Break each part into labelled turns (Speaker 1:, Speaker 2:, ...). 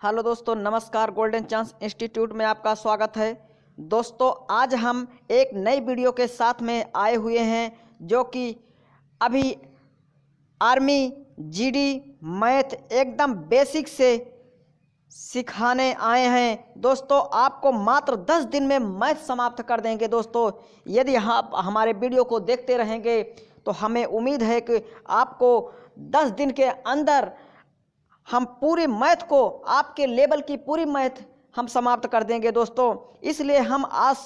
Speaker 1: Hello दोस्तों, नमस्कार। Golden chance institute में आपका स्वागत है। दोस्तों, आज हम एक नई वीडियो के साथ में आए हुए हैं, जो कि अभी आर्मी जीडी मैथ एकदम बेसिक से सिखाने आए हैं। दोस्तों, आपको मात्र 10 दिन में मैथ समाप्त कर देंगे। दोस्तों, यदि आप हमारे वीडियो को देखते रहेंगे तो हमें उम्मीद है कि आपको 10 दिन के अंदर हम पूरी मैथ को, आपके लेवल की पूरी मैथ हम समाप्त कर देंगे। दोस्तों, इसलिए हम आज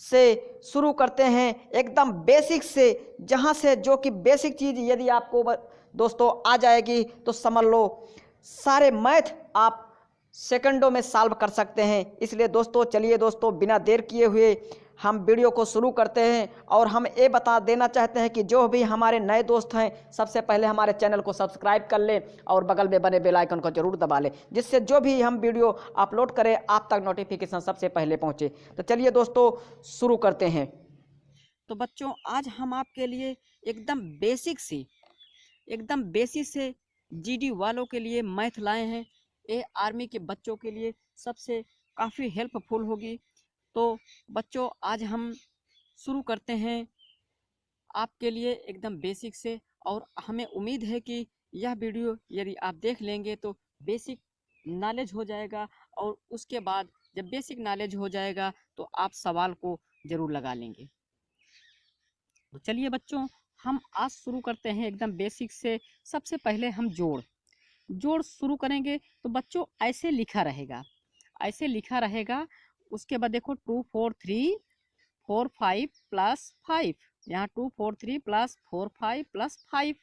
Speaker 1: से शुरू करते हैं एकदम बेसिक से, जहां से जो कि बेसिक चीज़ यदि आपको दोस्तों आ जाएगी तो समझ लो सारे मैथ आप सेकंडों में सॉल्व कर सकते हैं। इसलिए दोस्तों, चलिए दोस्तों, बिना देर किए हुए हम वीडियो को शुरू करते हैं। और हम ये बता देना चाहते हैं कि जो भी हमारे नए दोस्त हैं, सबसे पहले हमारे चैनल को सब्सक्राइब कर लें और बगल में बने बेल आइकन को जरूर दबा लें, जिससे जो भी हम वीडियो अपलोड करें आप तक नोटिफिकेशन सबसे पहले पहुंचे। तो चलिए दोस्तों, शुरू करते हैं। तो बच्चों, आज हम आपके लिए एकदम बेसिक से जीडी वालों के लिए मैथ लाए हैं। ये आर्मी के बच्चों के लिए सबसे काफ़ी हेल्पफुल होगी। तो बच्चों, आज हम शुरू करते हैं आपके लिए एकदम बेसिक से। और हमें उम्मीद है कि यह वीडियो यदि आप देख लेंगे तो बेसिक नॉलेज हो जाएगा, और उसके बाद जब बेसिक नॉलेज हो जाएगा तो आप सवाल को ज़रूर लगा लेंगे। तो चलिए बच्चों, हम आज शुरू करते हैं एकदम बेसिक से। सबसे पहले हम जोड़ शुरू करेंगे। तो बच्चों, ऐसे लिखा रहेगा। उसके बाद देखो 2 4 3 4 5 प्लस 5, यहाँ 2 4 3 प्लस 4 5 प्लस 5।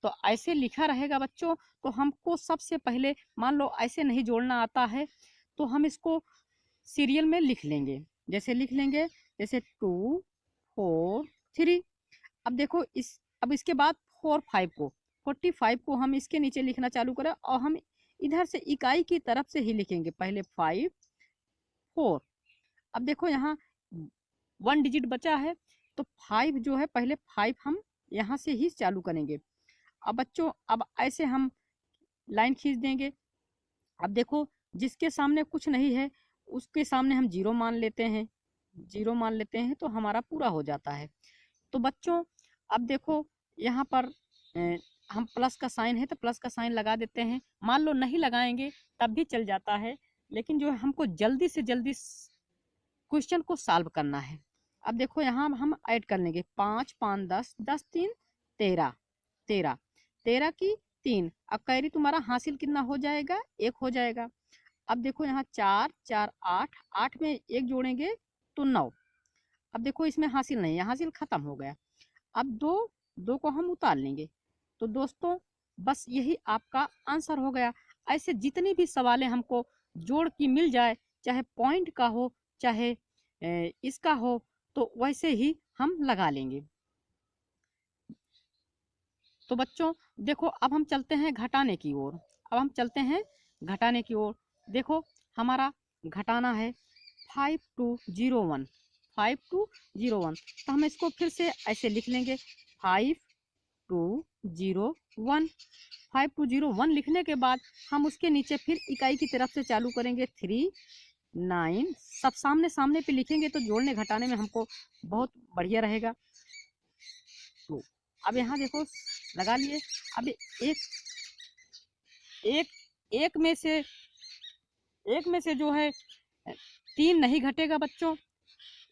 Speaker 1: तो ऐसे लिखा रहेगा बच्चों। तो हमको सबसे पहले, मान लो ऐसे नहीं जोड़ना आता है, तो हम इसको सीरियल में लिख लेंगे। जैसे 2 4 3। अब देखो अब इसके बाद 45 को हम इसके नीचे लिखना चालू करें, और हम इधर से इकाई की तरफ से ही लिखेंगे। पहले 5 4। अब देखो यहाँ 1 डिजिट बचा है, तो 5 जो है, पहले 5 हम यहाँ से ही चालू करेंगे। अब बच्चों, अब ऐसे हम लाइन खींच देंगे। अब देखो, जिसके सामने कुछ नहीं है उसके सामने हम जीरो मान लेते हैं, तो हमारा पूरा हो जाता है। तो बच्चों, अब देखो यहाँ पर हम प्लस का साइन है तो प्लस का साइन लगा देते हैं। मान लो नहीं लगाएंगे तब भी चल जाता है, लेकिन जो है हमको जल्दी से जल्दी क्वेश्चन को सॉल्व करना है। अब देखो यहाँ हम ऐड कर लेंगे 5 5 10 10 3 13 13 13 की 3। अब कैरी तुम्हारा हासिल कितना हो जाएगा? 1 हो जाएगा। अब देखो यहाँ 4 4 8 8 में 1 जोड़ेंगे तो 9। अब देखो इसमें हासिल नहीं है, हासिल खत्म हो गया। अब 2 को हम उतार लेंगे। तो दोस्तों, बस यही आपका आंसर हो गया। ऐसे जितनी भी सवालें हमको जोड़ की मिल जाए, चाहे पॉइंट का हो चाहे इसका हो, तो वैसे ही हम लगा लेंगे। तो बच्चों देखो, अब हम चलते हैं घटाने की ओर। देखो, हमारा घटाना है 5 2 0 1 5 2 0 1। तो हम इसको फिर से ऐसे लिख लेंगे 5 2 0 1। 5 2 0 1 लिखने के बाद हम उसके नीचे फिर इकाई की तरफ से चालू करेंगे 3 9। सब सामने सामने पे लिखेंगे तो जोड़ने घटाने में हमको बहुत बढ़िया रहेगा। तो अब यहाँ देखो लगा लिए। अब एक में से जो है 3 नहीं घटेगा बच्चों,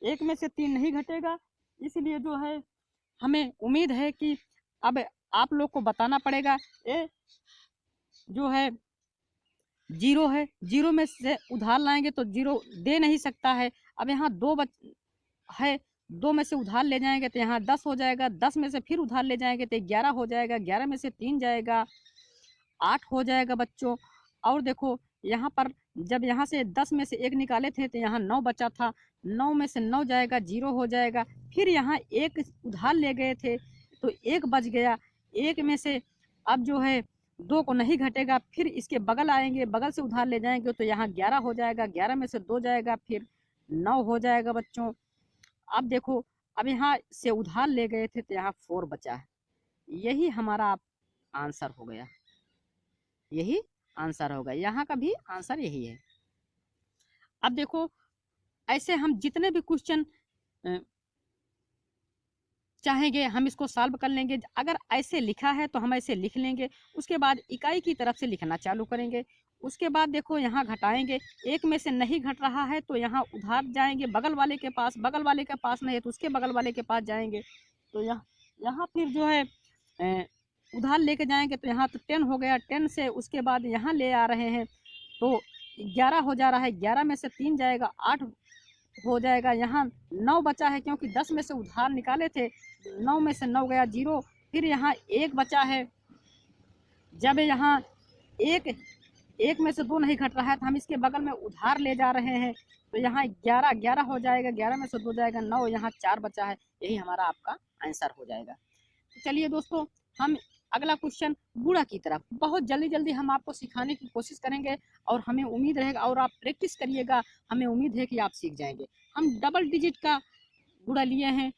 Speaker 1: एक में से 3 नहीं घटेगा। इसलिए जो है हमें उम्मीद है कि अब आप लोग को बताना पड़ेगा। ये जो है जीरो है, जीरो में से उधार लाएंगे तो जीरो दे नहीं सकता है। अब यहाँ 2 है, 2 में से उधार ले जाएंगे तो यहाँ 10 हो जाएगा। 10 में से फिर उधार ले जाएंगे तो 11 हो जाएगा। 11 में से 3 जाएगा, 8 हो जाएगा बच्चों। और देखो यहाँ पर जब यहाँ से 10 में से 1 निकाले थे तो यहाँ 9 बचा था। 9 में से 9 जाएगा, 0 हो जाएगा। फिर यहाँ 1 उधार ले गए थे तो 1 बच गया। 1 में से अब जो है 2 को नहीं घटेगा, फिर इसके बगल आएंगे, बगल से उधार ले जाएंगे तो यहाँ 11 हो जाएगा। 11 में से 2 जाएगा, फिर 9 हो जाएगा बच्चों। अब देखो, अब यहाँ से उधार ले गए थे तो यहाँ 4 बचा है। यही हमारा आंसर हो गया, यही आंसर होगा। यहाँ का भी आंसर यही है। अब देखो ऐसे हम जितने भी क्वेश्चन चाहेंगे हम इसको सॉल्व कर लेंगे। अगर ऐसे लिखा है तो हम ऐसे लिख लेंगे, उसके बाद इकाई की तरफ से लिखना चालू करेंगे। उसके बाद देखो यहाँ घटाएंगे, एक में से नहीं घट रहा है तो यहाँ उधार जाएंगे बगल वाले के पास, बगल वाले के पास नहीं है तो उसके बगल वाले के पास जाएंगे। तो यहाँ फिर जो है उधार लेके जाएंगे तो यहाँ तो 10 हो गया, 10 से उसके बाद यहाँ ले आ रहे हैं तो 11 हो जा रहा है, 11 में से 3 जाएगा 8 हो जाएगा। यहाँ 9 बचा है क्योंकि 10 में से उधार निकाले थे, 9 में से 9 गया 0। फिर यहाँ 1 बचा है, जब यहाँ एक में से 2 नहीं घट रहा है तो हम इसके बगल में उधार ले जा रहे हैं तो यहाँ 11 हो जाएगा, 11 में से 2 जाएगा 9, यहाँ 4 बचा है, यही हमारा आपका आंसर हो जाएगा। तो चलिए दोस्तों हम अगला क्वेश्चन गुणा की तरफ बहुत जल्दी जल्दी हम आपको सिखाने की कोशिश करेंगे और हमें उम्मीद रहेगा और आप प्रैक्टिस करिएगा, हमें उम्मीद है कि आप सीख जाएंगे। हम डबल डिजिट का गुणा लिए हैं,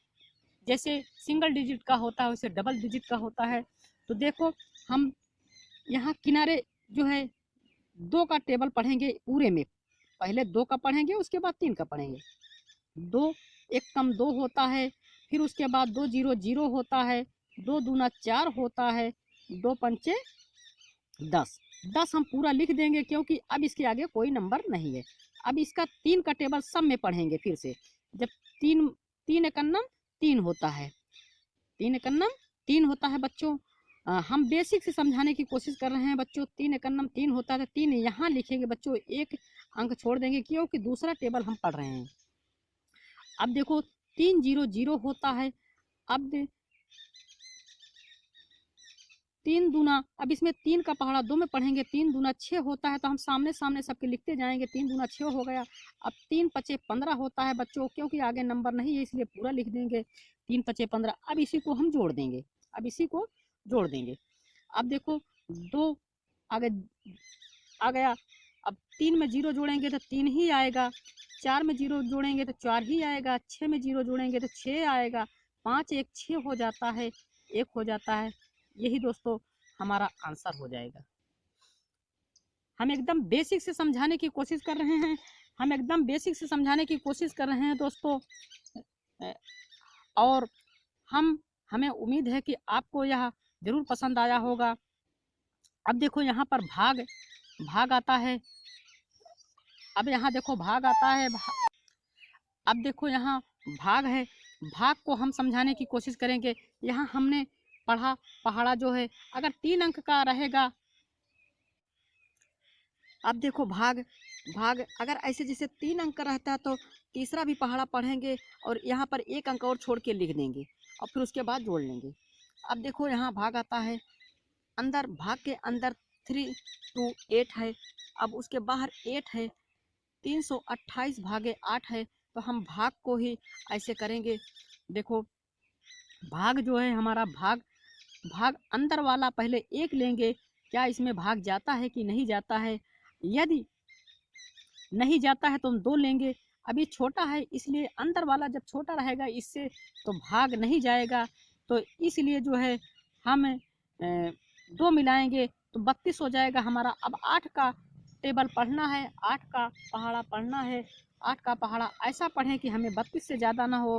Speaker 1: जैसे सिंगल डिजिट का होता है वैसे डबल डिजिट का होता है। तो देखो हम यहाँ किनारे जो है 2 का टेबल पढ़ेंगे पूरे में, पहले 2 का पढ़ेंगे उसके बाद 3 का पढ़ेंगे। 2 एक कम 2 होता है, फिर उसके बाद 2 0 0 होता है, 2 दूना 4 होता है, 2 पंचे 10, 10 हम पूरा लिख देंगे क्योंकि अब इसके आगे कोई नंबर नहीं है। अब इसका 3 का टेबल सब में पढ़ेंगे फिर से, जब 3 एकन्नम 3 होता है, 3 एकन्नम 3 होता है बच्चों। हम बेसिक से समझाने की कोशिश कर रहे हैं बच्चों। 3 एकन्नम 3 होता है, 3 यहाँ लिखेंगे बच्चों, 1 अंक छोड़ देंगे क्योंकि दूसरा टेबल हम पढ़ रहे हैं। अब देखो 3 0 0 होता है, अब 3 दूना, अब इसमें 3 का पहाड़ा 2 में पढ़ेंगे, 3 दूना 6 होता है तो हम सामने सामने सबके लिखते जाएंगे, 3 दूना 6 हो गया। अब 3 पचे 15 होता है बच्चों, क्योंकि आगे नंबर नहीं है इसलिए पूरा लिख देंगे, 3 पचे 15। अब इसी को हम जोड़ देंगे, अब इसी को जोड़ देंगे। अब देखो 2 आगे आ गया, अब 3 में 0 जोड़ेंगे तो 3 ही आएगा, 4 में 0 जोड़ेंगे तो 4 ही आएगा, 6 में 0 जोड़ेंगे तो 6 आएगा, 5 1 6 हो जाता है, 1 हो जाता है। यही दोस्तों हमारा आंसर हो जाएगा। हम एकदम बेसिक से समझाने की कोशिश कर रहे हैं, हम एकदम बेसिक से समझाने की कोशिश कर रहे हैं दोस्तों, और हमें उम्मीद है कि आपको यह जरूर पसंद आया होगा। अब देखो यहाँ पर भाग आता है, अब यहाँ देखो भाग आता है, अब देखो यहाँ भाग है, भाग को हम समझाने की कोशिश करेंगे। यहाँ हमने पढ़ा पहाड़ा जो है अगर 3 अंक का रहेगा, अब देखो भाग अगर ऐसे जैसे 3 अंक का रहता है तो तीसरा भी पहाड़ा पढ़ेंगे और यहाँ पर 1 अंक और छोड़ के लिख देंगे और फिर उसके बाद जोड़ लेंगे। अब देखो यहाँ भाग आता है, अंदर भाग के अंदर 3 2 8 है, अब उसके बाहर 8 है, 328 भागे 8 है, तो हम भाग को ही ऐसे करेंगे। देखो भाग जो है हमारा भाग अंदर वाला पहले 1 लेंगे, क्या इसमें भाग जाता है कि नहीं जाता है, यदि नहीं जाता है तो हम 2 लेंगे। अभी छोटा है इसलिए अंदर वाला जब छोटा रहेगा इससे तो भाग नहीं जाएगा, तो इसलिए जो है हम 2 मिलाएंगे तो 32 हो जाएगा हमारा। अब 8 का टेबल पढ़ना है, 8 का पहाड़ा पढ़ना है, 8 का पहाड़ा ऐसा पढ़ें कि हमें 32 से ज़्यादा ना हो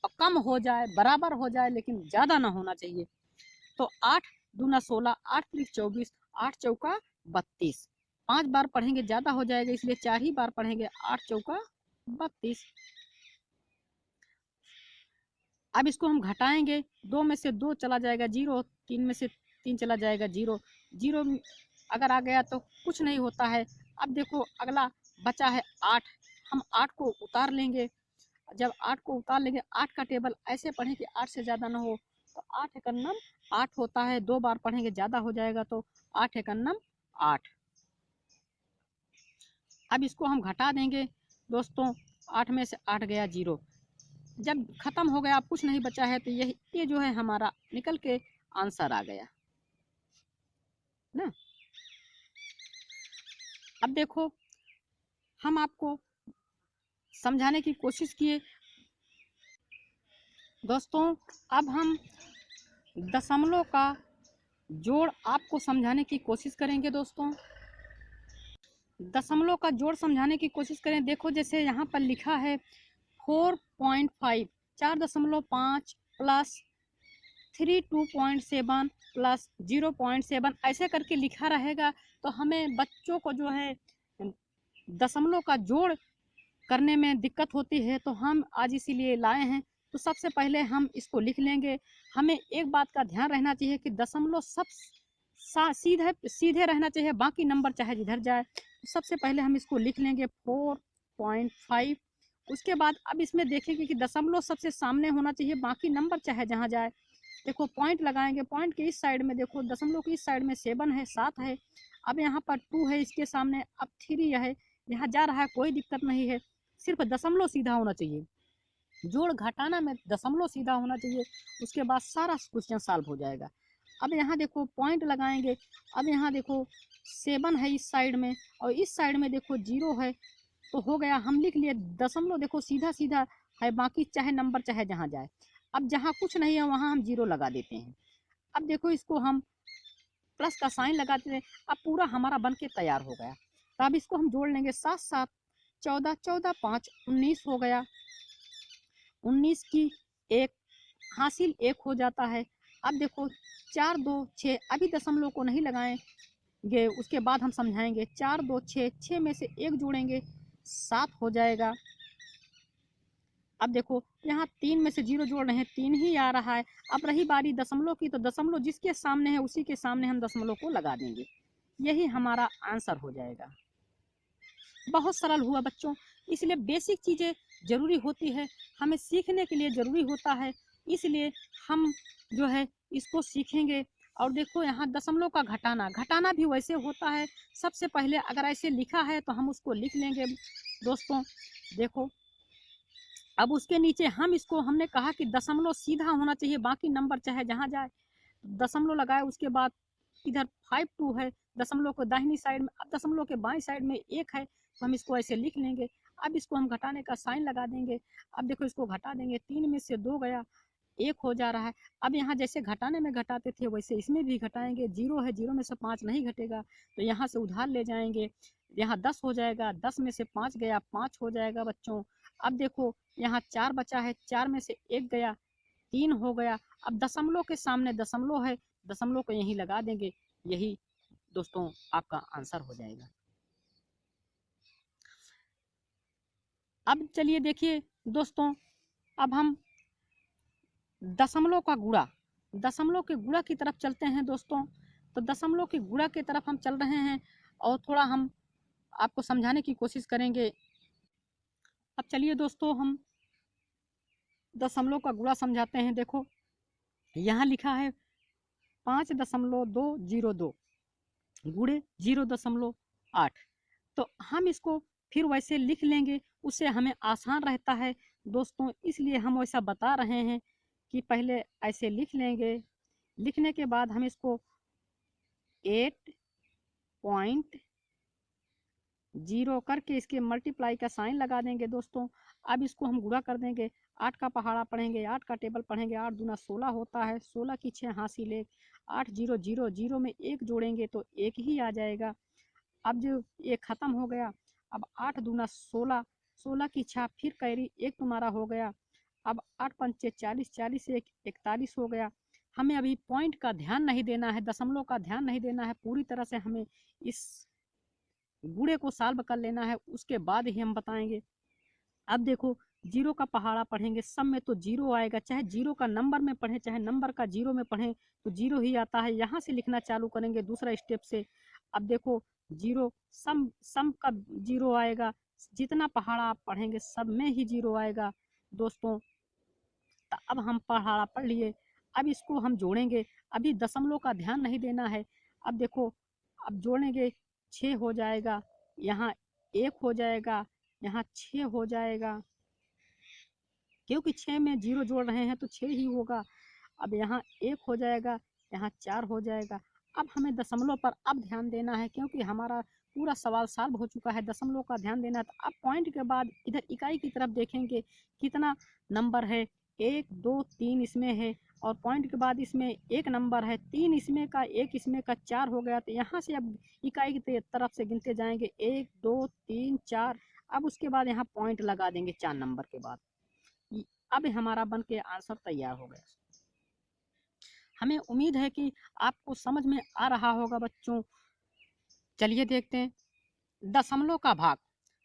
Speaker 1: और कम हो जाए, बराबर हो जाए लेकिन ज़्यादा ना होना चाहिए। तो 8 दूना 16, 8 त्रिक 24, 8 चौका 32, 5 बार पढ़ेंगे ज़्यादा हो जाएगा इसलिए 4 ही बार पढ़ेंगे, 8 चौका 32। अब इसको हम घटाएंगे, 2 में से 2 चला जाएगा 0, 3 में से 3 चला जाएगा 0, 0 अगर आ गया तो कुछ नहीं होता है। अब देखो अगला बचा है 8, हम 8 को उतार लेंगे, जब 8 को उतार लेंगे 8 का टेबल ऐसे पढ़ें कि 8 से ज़्यादा ना हो, तो 8 एकन्नम 8 होता है, 2 बार पढ़ेंगे ज़्यादा हो जाएगा तो 8 एकन्नम 8। अब इसको हम घटा देंगे दोस्तों, 8 में से 8 गया 0, जब ख़त्म हो गया अब कुछ नहीं बचा है तो ये जो है हमारा निकल के आंसर आ गया ना। अब देखो हम आपको समझाने की कोशिश किए दोस्तों, अब हम दशमलव का जोड़ आपको समझाने की कोशिश करेंगे दोस्तों।
Speaker 2: दशमलव का जोड़ समझाने की कोशिश करें। देखो जैसे यहाँ पर लिखा है 4.5, 4.5 प्लस 32.7 प्लस 0.7 ऐसे करके लिखा रहेगा। तो हमें बच्चों को जो है दशमलव का जोड़ करने में दिक्कत होती है, तो हम आज इसीलिए लाए हैं। तो सबसे पहले हम इसको लिख लेंगे। हमें एक बात का ध्यान रहना चाहिए कि दशमलव सब सीधे सीधे रहना चाहिए, बाकी नंबर चाहे जिधर जाए। तो सबसे पहले हम इसको लिख लेंगे 4.5। उसके बाद अब इसमें देखेंगे कि दशमलव सबसे सामने होना चाहिए, बाकी नंबर चाहे जहाँ जाए। देखो पॉइंट लगाएंगे, पॉइंट के इस साइड में देखो दशमलव की इस साइड में 7 है, 7 है। अब यहाँ पर 2 है इसके सामने, अब 3 है, यहाँ जा रहा है, कोई दिक्कत नहीं है, सिर्फ दशमलव सीधा होना चाहिए। जोड़ घटाना में दशमलव सीधा होना चाहिए, उसके बाद सारा क्वेश्चन सॉल्व हो जाएगा। अब यहाँ देखो पॉइंट लगाएंगे। अब यहाँ देखो 7 है इस साइड में और इस साइड में देखो 0 है, तो हो गया, हम लिख लिए दशमलव। देखो सीधा सीधा है, बाकी चाहे नंबर चाहे जहाँ जाए। अब जहाँ कुछ नहीं है वहाँ हम 0 लगा देते हैं। अब देखो इसको हम प्लस का साइन लगा देते हैं। अब पूरा हमारा बन के तैयार हो गया। तो अब इसको हम जोड़ लेंगे, 7 7 14, 14 5 19 हो गया। 19 की एक हासिल 1 हो जाता है। अब देखो 4 2 6, अभी दशमलव को नहीं लगाएंगे, उसके बाद हम समझाएंगे। 4 2 6, 6 में से 1 जोड़ेंगे, 7 हो जाएगा। अब देखो यहाँ 3 में से 0 जोड़ रहे हैं, 3 ही आ रहा है। अब रही बारी दशमलव की, तो दशमलव जिसके सामने है उसी के सामने हम दशमलव को लगा देंगे, यही हमारा आंसर हो जाएगा। बहुत सरल हुआ बच्चों। इसलिए बेसिक चीज़ें ज़रूरी होती है, हमें सीखने के लिए ज़रूरी होता है, इसलिए हम जो है इसको सीखेंगे। और देखो यहाँ दशमलव का घटाना भी वैसे होता है। सबसे पहले अगर ऐसे लिखा है तो हम उसको लिख लेंगे दोस्तों। देखो अब उसके नीचे हम इसको, हमने कहा कि दशमलव सीधा होना चाहिए, बाकी नंबर चाहे जहाँ जाए। दशमलव लगाए, उसके बाद इधर 5 2 है, दशमलव को दाहिनी साइड में, अब दशमलव के बाईं साइड में 1 है, तो हम इसको ऐसे लिख लेंगे। अब इसको हम घटाने का साइन लगा देंगे। अब देखो इसको घटा देंगे, 3 में से 2 गया, 1 हो जा रहा है। अब यहाँ जैसे घटाने में घटाते थे वैसे इसमें भी घटाएंगे। 0 है, 0 में से 5 नहीं घटेगा, तो यहाँ से उधार ले जाएंगे, यहाँ 10 हो जाएगा, 10 में से 5 गया, 5 हो जाएगा बच्चों। अब देखो यहाँ 4 बचा है, 4 में से 1 गया, 3 हो गया। अब दशमलव के सामने दशमलव है, दशमलव को यहीं लगा देंगे, यही दोस्तों आपका आंसर हो जाएगा। अब चलिए देखिए दोस्तों, अब हम दशमलव का गुणा, दशमलव के गुणा की तरफ चलते हैं दोस्तों। तो दशमलव के गुणा की तरफ हम चल रहे हैं और थोड़ा हम आपको समझाने की कोशिश करेंगे। अब चलिए दोस्तों हम दशमलव का गुणा समझाते हैं। देखो यहाँ लिखा है 5.202 गुणे 0.8, तो हम इसको फिर वैसे लिख लेंगे, उससे हमें आसान रहता है दोस्तों, इसलिए हम वैसा बता रहे हैं कि पहले ऐसे लिख लेंगे। लिखने के बाद हम इसको 8.0 करके इसके मल्टीप्लाई का साइन लगा देंगे दोस्तों। अब इसको हम गुणा कर देंगे, 8 का पहाड़ा पढ़ेंगे, 8 का टेबल पढ़ेंगे, 8 दूना 16 होता है, 16 की 6 हासिल 1, 8 0 0 0 में 1 जोड़ेंगे तो 1 ही आ जाएगा। अब जो ये ख़त्म हो गया, अब 8 दूना 16, 16 की 6 फिर कैरी 1 तुम्हारा हो गया। अब 8 पंचे 40, 40 से 41 हो गया। हमें अभी पॉइंट का ध्यान नहीं देना है, दशमलव का ध्यान नहीं देना है, पूरी तरह से हमें इस गुणे को सॉल्व कर लेना है, उसके बाद ही हम बताएंगे। अब देखो 0 का पहाड़ा पढ़ेंगे, सब में तो 0 आएगा, चाहे 0 का नंबर में पढ़ें चाहे नंबर का 0 में पढ़ें तो 0 ही आता है। यहाँ से लिखना चालू करेंगे दूसरा स्टेप से। अब देखो 0 सम का 0 आएगा, जितना पहाड़ा आप पढ़ेंगे सब में ही 0 आएगा दोस्तों। तो अब हम पहाड़ा पढ़ लिए, अब इसको हम जोड़ेंगे, अभी दशमलव का ध्यान नहीं देना है। अब देखो अब जोड़ेंगे, 6 हो जाएगा, यहाँ 1 हो जाएगा, यहाँ 6 हो जाएगा, क्योंकि 6 में 0 जोड़ रहे हैं तो 6 ही होगा। अब यहाँ 1 हो जाएगा, यहाँ 4 हो जाएगा। अब हमें दशमलव पर अब ध्यान देना है, क्योंकि हमारा पूरा सवाल सॉल्व हो चुका है, दशमलव का ध्यान देना है। तो अब पॉइंट के बाद इधर इकाई की तरफ देखेंगे, कितना नंबर है, 1 2 3 इसमें है। और पॉइंट के बाद इसमें एक नंबर है, 3 इसमें का, 1 इसमें का, 4 हो गया। तो यहाँ से अब इकाई की तरफ से गिनते जाएंगे, 1 2 3 4। अब उसके बाद यहाँ पॉइंट लगा देंगे 4 नंबर के बाद। अब हमारा बन के आंसर तैयार हो गया। हमें उम्मीद है कि आपको समझ में आ रहा होगा बच्चों। चलिए देखते हैं दशमलव का भाग।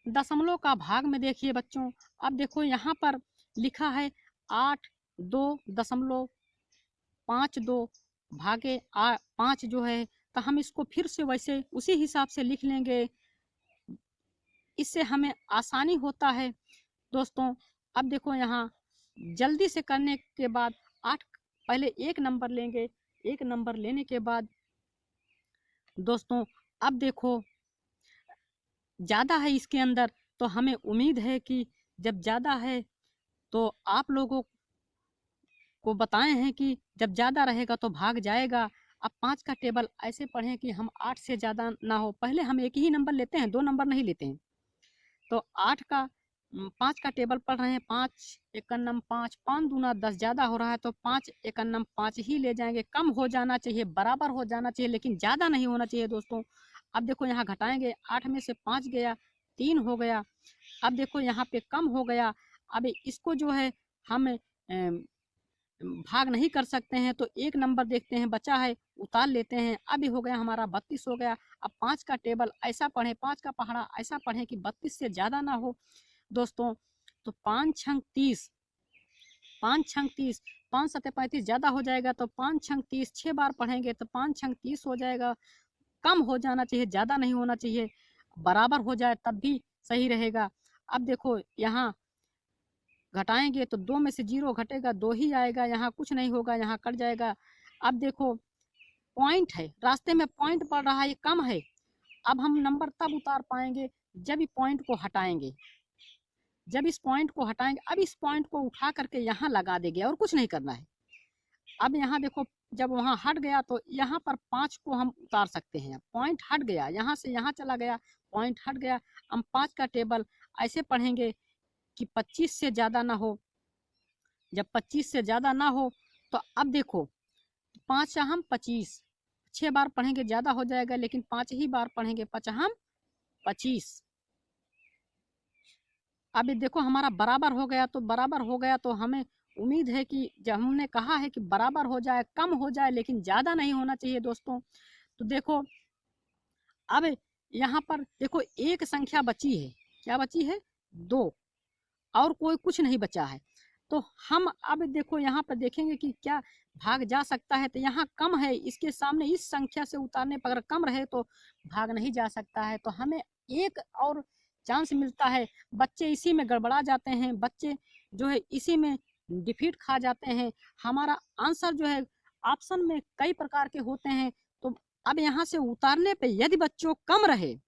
Speaker 2: दशमलव का भाग में देखिए बच्चों, अब देखो यहाँ पर लिखा है 8.2.52 भागे 5 जो है, तो हम इसको फिर से वैसे उसी हिसाब से लिख लेंगे, इससे हमें आसानी होता है दोस्तों। अब देखो यहाँ जल्दी से करने के बाद 8 पहले 1 नंबर लेंगे, 1 नंबर लेने के बाद दोस्तों अब देखो ज़्यादा है इसके अंदर, तो हमें उम्मीद है कि जब ज़्यादा है तो आप लोगों को बताए हैं कि जब ज़्यादा रहेगा तो भाग जाएगा। अब 5 का टेबल ऐसे पढ़ें कि हम 8 से ज़्यादा ना हो। पहले हम एक ही नंबर लेते हैं, 2 नंबर नहीं लेते हैं। तो 5 का टेबल पढ़ रहे हैं, 5 एकन्नम 5, 5 दूना 10, ज़्यादा हो रहा है तो 5 एकन्नम 5 ही ले जाएंगे। कम हो जाना चाहिए, बराबर हो जाना चाहिए, लेकिन ज़्यादा नहीं होना चाहिए दोस्तों। अब देखो यहाँ घटाएंगे, 8 में से 5 गया, 3 हो गया। अब देखो यहाँ पे कम हो गया। अब इसको जो है हम भाग नहीं कर सकते हैं, तो 1 नंबर देखते हैं बचा है, उतार लेते हैं। अब हो गया हमारा 32 हो गया। अब 5 का टेबल ऐसा पढ़ें, 5 का पहाड़ा ऐसा पढ़ें कि 32 से ज़्यादा ना हो दोस्तों। तो 5 छंग 30, 5 छंग 30, 5 सत्ते 35 ज़्यादा हो जाएगा, तो 5 छंग 30 6 बार पढ़ेंगे तो 5 छंग 30 हो जाएगा। कम हो जाना चाहिए, ज़्यादा नहीं होना चाहिए, बराबर हो जाए तब भी सही रहेगा। अब देखो यहाँ घटाएंगे तो 2 में से 0 घटेगा, 2 ही आएगा, यहाँ कुछ नहीं होगा, यहाँ कट जाएगा। अब देखो पॉइंट है, रास्ते में पॉइंट पड़ रहा है, ये कम है। अब हम नंबर तब उतार पाएंगे जब इस पॉइंट को हटाएंगे, जब इस पॉइंट को हटाएंगे। अब इस पॉइंट को उठा करके यहाँ लगा देंगे और कुछ नहीं करना है। अब यहाँ देखो जब वहाँ हट गया तो यहाँ पर 5 को हम उतार सकते हैं। पॉइंट हट गया, यहाँ से यहाँ चला गया, पॉइंट हट गया। हम 5 का टेबल ऐसे पढ़ेंगे कि 25 से ज़्यादा ना हो। जब 25 से ज़्यादा ना हो तो अब देखो 5 हम 25, 6 बार पढ़ेंगे ज़्यादा हो जाएगा, लेकिन 5 ही बार पढ़ेंगे, 5 हम 25। अब देखो हमारा बराबर हो गया, तो बराबर हो गया तो हमें उम्मीद है कि जब हमने कहा है कि बराबर हो जाए, कम हो जाए, लेकिन ज़्यादा नहीं होना चाहिए दोस्तों। तो देखो अब यहाँ पर देखो एक संख्या बची है, क्या बची है? 2, और कोई कुछ नहीं बचा है। तो हम अब देखो यहाँ पर देखेंगे कि क्या भाग जा सकता है। तो यहाँ कम है, इसके सामने इस संख्या से उतारने पर अगर कम रहे तो भाग नहीं जा सकता है। तो हमें एक और चांस मिलता है। बच्चे इसी में गड़बड़ा जाते हैं, बच्चे जो है इसी में डिफीट खा जाते हैं। हमारा आंसर जो है ऑप्शन में कई प्रकार के होते हैं। तो अब यहाँ से उतारने पे यदि बच्चों कम रहे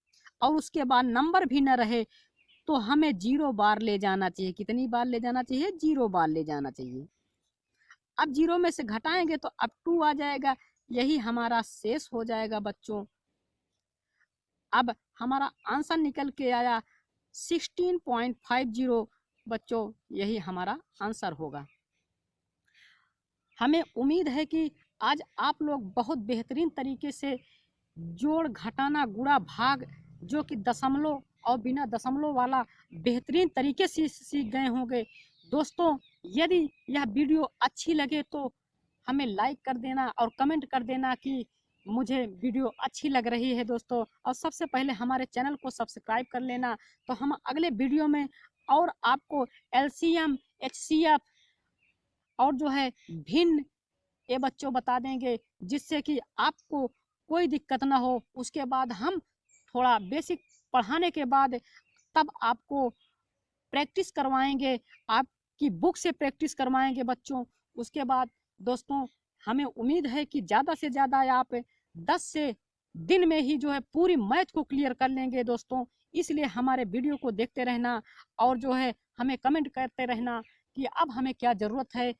Speaker 2: और उसके बाद नंबर भी न रहे तो हमें 0 बार ले जाना चाहिए। कितनी बार ले जाना चाहिए? 0 बार ले जाना चाहिए। अब 0 में से घटाएंगे तो अब 2 आ जाएगा, यही हमारा शेष हो जाएगा बच्चों। अब हमारा आंसर निकल के आया 16.50 बच्चों, यही हमारा आंसर होगा। हमें उम्मीद है कि आज आप लोग बहुत बेहतरीन तरीके से जोड़, घटाना, गुणा, भाग जो कि दशमलव और बिना दशमलव वाला बेहतरीन तरीके से सीख गए होंगे। दोस्तों यदि यह वीडियो अच्छी लगे तो हमें लाइक कर देना और कमेंट कर देना कि मुझे वीडियो अच्छी लग रही है दोस्तों। और सबसे पहले हमारे चैनल को सब्सक्राइब कर लेना। तो हम अगले वीडियो में और आपको LCM, HCF और जो है भिन्न ये बच्चों बता देंगे, जिससे कि आपको कोई दिक्कत ना हो। उसके बाद हम थोड़ा बेसिक पढ़ाने के बाद तब आपको प्रैक्टिस करवाएंगे, आपकी बुक से प्रैक्टिस करवाएंगे बच्चों। उसके बाद दोस्तों हमें उम्मीद है कि ज़्यादा से ज़्यादा आप 10 से दिन में ही जो है पूरी मैथ को क्लियर कर लेंगे दोस्तों। इसलिए हमारे वीडियो को देखते रहना और जो है हमें कमेंट करते रहना कि अब हमें क्या ज़रूरत है,